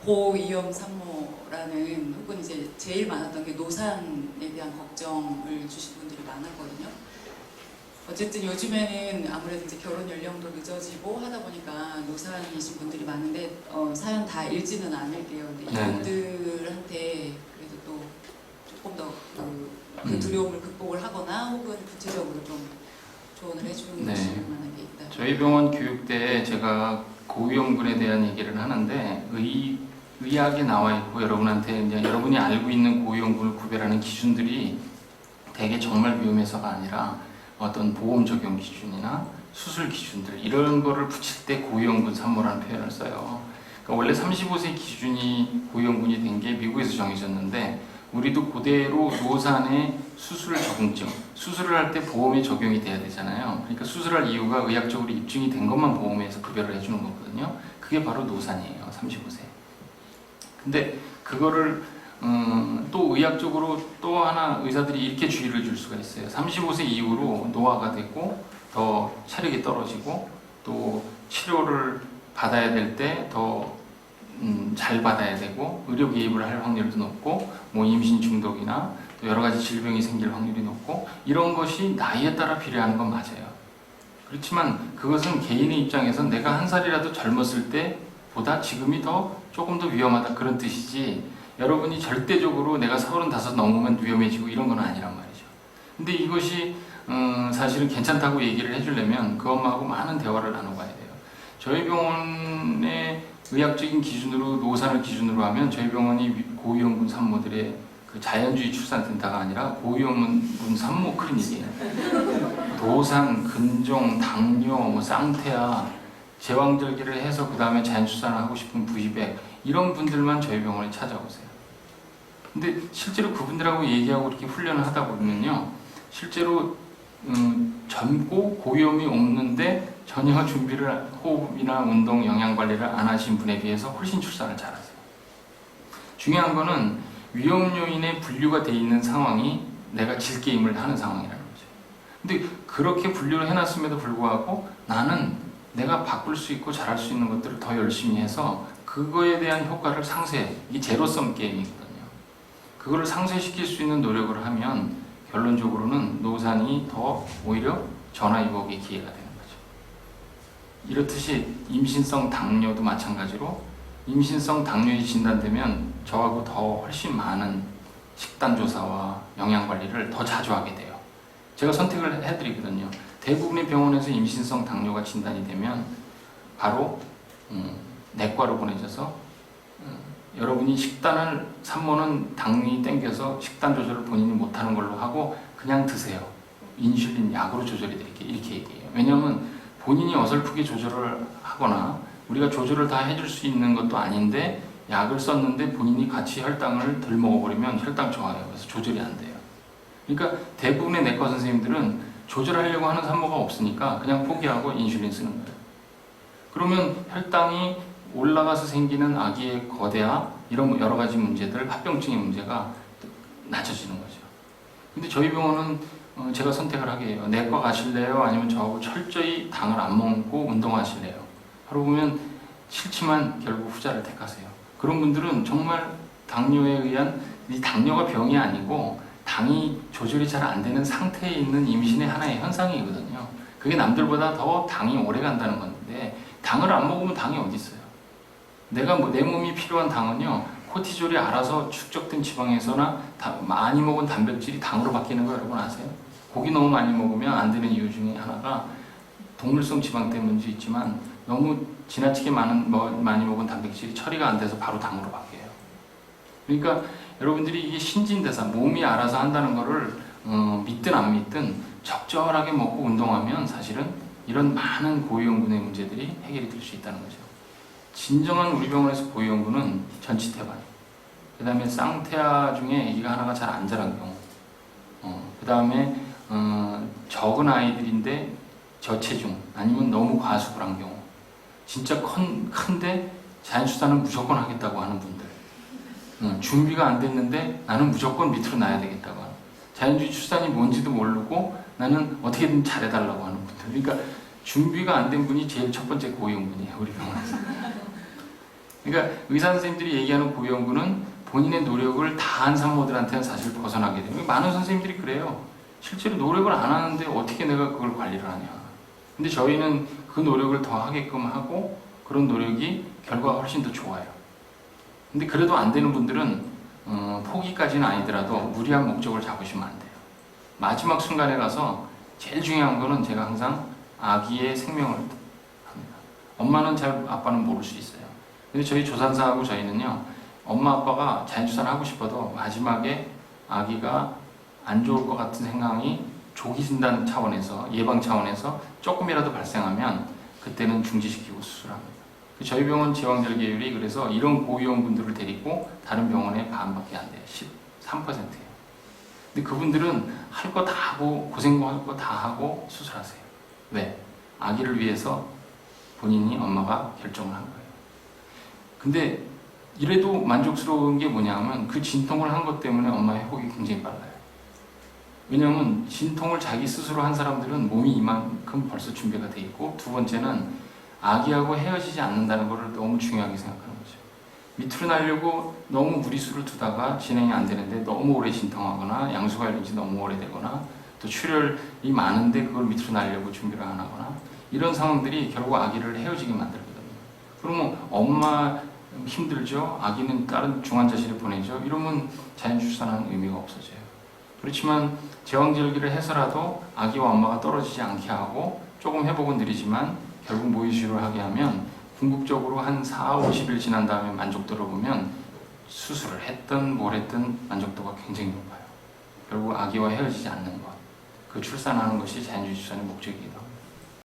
고위험 산모라는, 혹은 이제 제일 많았던 게 노산에 대한 걱정을 주신 분들이 많았거든요. 어쨌든 요즘에는 아무래도 이제 결혼 연령도 늦어지고 하다 보니까 노산이신 분들이 많은데 사연 다 읽지는 않을게요. 근데 이분들한테 그래도 또 조금 더 그 두려움을 극복을 하거나 혹은 구체적으로 좀 조언을 해주는 만한 게 있다. 저희 병원 교육대에 제가 고위험군에 대한 얘기를 하는데 의학에 나와 있고 여러분한테 이제 여러분이 알고 있는 고위험군을 구별하는 기준들이 되게 정말 위험해서가 아니라 어떤 보험 적용 기준이나 수술 기준들 이런 거를 붙일 때 고위험군 산모라는 표현을 써요. 그러니까 원래 35세 기준이 고위험군이 된 게 미국에서 정해졌는데 우리도 그대로 노산의 수술 적응증, 수술을 할 때 보험에 적용이 돼야 되잖아요. 그러니까 수술할 이유가 의학적으로 입증이 된 것만 보험에서 급여를 해주는 거거든요. 그게 바로 노산이에요. 35세. 근데 그거를 또 의학적으로 또 하나 의사들이 이렇게 주의를 줄 수가 있어요. 35세 이후로 노화가 되고 더 체력이 떨어지고 또 치료를 받아야 될 때 더 잘 받아야 되고 의료 개입을 할 확률도 높고 뭐 임신 중독이나 또 여러 가지 질병이 생길 확률이 높고 이런 것이 나이에 따라 비례하는 건 맞아요. 그렇지만 그것은 개인의 입장에서 내가 한 살이라도 젊었을 때보다 지금이 조금 더 위험하다 그런 뜻이지 여러분이 절대적으로 내가 35 넘으면 위험해지고 이런 건 아니란 말이죠. 근데 이것이 사실은 괜찮다고 얘기를 해주려면 그 엄마하고 많은 대화를 나눠봐야 돼요. 저희 병원의 의학적인 기준으로 노산을 기준으로 하면 저희 병원이 고위험군 산모들의 그 자연주의 출산센터가 아니라 고위험군 산모 클리닉이에요. 도산, 근종, 당뇨, 뭐 쌍태아, 제왕절개를 해서 그 다음에 자연 출산을 하고 싶은 부위백 이런 분들만 저희 병원에 찾아오세요. 근데 실제로 그분들하고 얘기하고 이렇게 훈련을 하다 보면요, 실제로 젊고 고위험이 없는데 전혀 준비를 호흡이나 운동, 영양 관리를 안 하신 분에 비해서 훨씬 출산을 잘하세요. 중요한 거는 위험 요인에 분류가 돼 있는 상황이 내가 질 게임을 하는 상황이라는 거죠. 근데 그렇게 분류를 해놨음에도 불구하고 나는 내가 바꿀 수 있고 잘할 수 있는 것들을 더 열심히 해서 그거에 대한 효과를 상쇄, 이게 제로섬 게임이거든요. 그거를 상쇄시킬 수 있는 노력을 하면 결론적으로는 노산이 더 오히려 전화위복의 기회가 되는 거죠. 이렇듯이 임신성 당뇨도 마찬가지로 임신성 당뇨에 진단되면 저하고 더 훨씬 많은 식단 조사와 영양 관리를 더 자주 하게 돼요. 제가 선택을 해드리거든요. 대부분의 병원에서 임신성 당뇨가 진단이 되면 바로 내과로 보내져서 여러분이 식단을 산모는 당이 땡겨서 식단 조절을 본인이 못하는 걸로 하고 그냥 드세요. 인슐린 약으로 조절해 드릴게요. 이렇게 얘기해요. 왜냐하면 본인이 어설프게 조절을 하거나 우리가 조절을 다 해줄 수 있는 것도 아닌데 약을 썼는데 본인이 같이 혈당을 덜 먹어버리면 혈당 저하예요. 그래서 조절이 안 돼요. 그러니까 대부분의 내과 선생님들은 조절하려고 하는 산모가 없으니까 그냥 포기하고 인슐린 쓰는 거예요. 그러면 혈당이 올라가서 생기는 아기의 거대화 이런 여러 가지 문제들, 합병증의 문제가 낮아지는 거죠. 근데 저희 병원은 제가 선택을 하게 해요. 내과 가실래요? 아니면 저하고 철저히 당을 안 먹고 운동하실래요? 하러 보면 싫지만 결국 후자를 택하세요. 그런 분들은 정말 당뇨에 의한 이 당뇨가 병이 아니고 당이 조절이 잘 안 되는 상태에 있는 임신의 하나의 현상이거든요. 그게 남들보다 더 당이 오래 간다는 건데 당을 안 먹으면 당이 어디 있어요? 내가 내 몸이 필요한 당은요, 코티졸이 알아서 축적된 지방에서나 많이 먹은 단백질이 당으로 바뀌는 거 여러분 아세요? 고기 너무 많이 먹으면 안 되는 이유 중에 하나가 동물성 지방 때문도 있지만 너무 지나치게 많이 먹은 단백질이 처리가 안 돼서 바로 당으로 바뀌어요. 그러니까 여러분들이 이게 신진대사, 몸이 알아서 한다는 거를 믿든 안 믿든 적절하게 먹고 운동하면 사실은 이런 많은 고위험군의 문제들이 해결이 될 수 있다는 거죠. 진정한 우리 병원에서 고위험군은 전치태반, 그 다음에 쌍태아 중에 이가 하나가 잘 안 자란 경우, 그 다음에 적은 아이들인데 저체중 아니면 너무 과습을 한 경우, 진짜 큰데 자연출산은 무조건 하겠다고 하는 분들, 준비가 안 됐는데 나는 무조건 밑으로 놔야 되겠다고 하는, 자연주의 출산이 뭔지도 모르고 나는 어떻게든 잘해달라고 하는 분들. 그러니까 준비가 안 된 분이 제일 첫 번째 고위험군이에요, 우리 병원에서. 그러니까 의사 선생님들이 얘기하는 고위험군은 본인의 노력을 다한 산모들한테는 사실 벗어나게 돼요. 많은 선생님들이 그래요. 실제로 노력을 안 하는데 어떻게 내가 그걸 관리를 하냐. 근데 저희는 그 노력을 더 하게끔 하고 그런 노력이 결과가 훨씬 더 좋아요. 근데 그래도 안 되는 분들은 포기까지는 아니더라도 무리한 목적을 잡으시면 안 돼요. 마지막 순간에 가서 제일 중요한 거는 제가 항상 아기의 생명을 합니다. 엄마는 잘, 아빠는 모를 수 있어요. 근데 저희 조산사하고 저희는요, 엄마 아빠가 자연출산을 하고 싶어도 마지막에 아기가 안 좋을 것 같은 생각이 조기 진단 차원에서, 예방 차원에서 조금이라도 발생하면 그때는 중지시키고 수술합니다. 저희 병원 제왕절개율이 그래서 이런 고위험 분들을 데리고 다른 병원에 반밖에 안 돼요. 13%예요. 근데 그분들은 할 거 다 하고 고생도 할 거 다 하고 수술하세요. 왜? 아기를 위해서 본인이 엄마가 결정을 한 거예요. 근데 이래도 만족스러운 게 뭐냐면 그 진통을 한 것 때문에 엄마의 회복이 굉장히 빨라요. 왜냐하면 진통을 자기 스스로 한 사람들은 몸이 이만큼 벌써 준비가 돼 있고, 두 번째는 아기하고 헤어지지 않는다는 것을 너무 중요하게 생각하는 거죠. 밑으로 날려고 너무 무리수를 두다가 진행이 안 되는데 너무 오래 진통하거나 양수가 열린 지 너무 오래되거나 또 출혈이 많은데 그걸 밑으로 날려고 준비를 안 하거나 이런 상황들이 결국 아기를 헤어지게 만들거든요. 그러면 엄마 힘들죠? 아기는 다른 중환자실에 보내죠? 이러면 자연출산하는 의미가 없어져요. 그렇지만 제왕절개를 해서라도 아기와 엄마가 떨어지지 않게 하고 조금 회복은 느리지만 결국 모유수유를 하게 하면 궁극적으로 한 4, 50일 지난 다음에 만족도를 보면 수술을 했든 뭘 했든 만족도가 굉장히 높아요. 결국 아기와 헤어지지 않는 것, 그 출산하는 것이 자연주의 출산의 목적이기도 합니다.